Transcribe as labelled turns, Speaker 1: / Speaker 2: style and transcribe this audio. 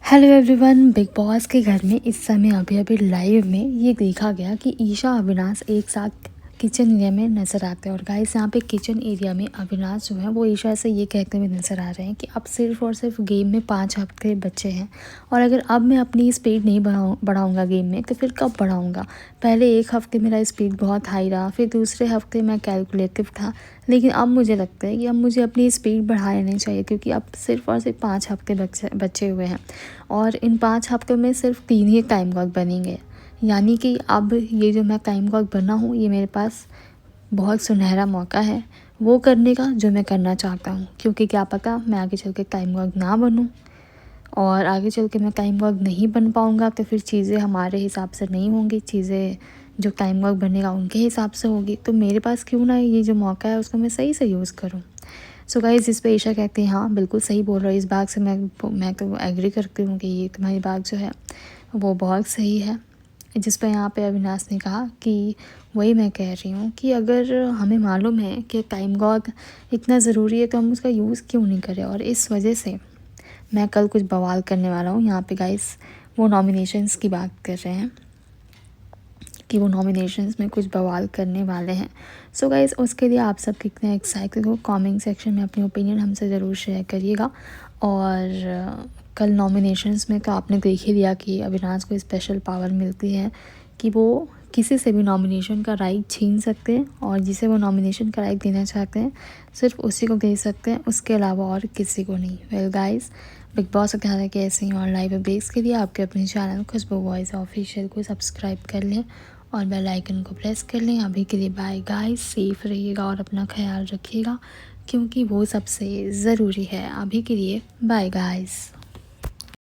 Speaker 1: Hello everyone. Big boss के घर में इस समय अभी अभी लाइव में ये देखा गया कि ईशा अविनाश एक साथ किचन एरिया में नज़र आते हैं। और गाइस यहाँ पे किचन एरिया में अविनाश जो है वो ईशा से ये कहते हुए नज़र आ रहे हैं कि अब सिर्फ और सिर्फ गेम में 5 हफ्ते बचे हैं और अगर अब मैं अपनी स्पीड नहीं बढ़ाऊँगा गेम में तो फिर कब बढ़ाऊँगा। पहले एक हफ्ते मेरा स्पीड बहुत हाई रहा, फिर दूसरे हफ्ते मैं कैलकुलेटिव था, लेकिन अब मुझे लगता है कि अब मुझे अपनी स्पीड बढ़ा लेनी चाहिए क्योंकि अब सिर्फ और सिर्फ 5 हफ्ते बचे हुए हैं और इन 5 हफ्तों में सिर्फ 3 ही टाइम क्लॉक बनेंगे। यानी कि अब ये जो मैं टाइम क्लॉक बना हूँ ये मेरे पास बहुत सुनहरा मौका है वो करने का जो मैं करना चाहता हूँ, क्योंकि क्या पता मैं आगे चल के टाइम क्लॉक ना बनूँ और आगे चल के मैं टाइम क्लॉक नहीं बन पाऊँगा तो फिर चीज़ें हमारे हिसाब से नहीं होंगी, चीज़ें जो टाइम क्लॉक बनेगा उनके हिसाब से होगी। तो मेरे पास क्यों ना ये जो मौका है उसको मैं सही से यूज़ करूँ। सो गाइस इस पे ईशा कहती हैं हाँ बिल्कुल सही बोल रहा है। इस बात से मैं तो एग्री करती हूँ कि ये तुम्हारी बात जो है वो बहुत सही है। जिस पर यहाँ पे अविनाश ने कहा कि वही मैं कह रही हूँ कि अगर हमें मालूम है कि टाइम क्लॉक इतना ज़रूरी है तो हम उसका यूज़ क्यों नहीं करें। और इस वजह से मैं कल कुछ बवाल करने वाला हूँ। यहाँ पे गाइस वो नॉमिनेशंस की बात कर रहे हैं कि वो नॉमिनेशंस में कुछ बवाल करने वाले हैं। सो गाइस उसके लिए आप सब कितने एक्साइटेड हो कमेंट सेक्शन में अपनी ओपिनियन हमसे ज़रूर शेयर करिएगा। और कल नॉमिनेशंस में तो आपने देख ही लिया कि अविनाश को स्पेशल पावर मिलती है कि वो किसी से भी नॉमिनेशन का राइट छीन सकते हैं और जिसे वो नॉमिनेशन का राइट देना चाहते हैं सिर्फ उसी को दे सकते हैं, उसके अलावा और किसी को नहीं। वेल गाइस बिग बॉस का कहना है कि ऐसे ही और लाइव अपडेट्स के लिए आपके अपने चैनल खुशबू वॉइस ऑफिशियल को सब्सक्राइब कर लें और बेल आइकन को प्रेस कर लें। अभी के लिए बाय गाइस, सेफ रहिएगा और अपना ख्याल रखिएगा क्योंकि वो सबसे ज़रूरी है। अभी के लिए बाय गाइस।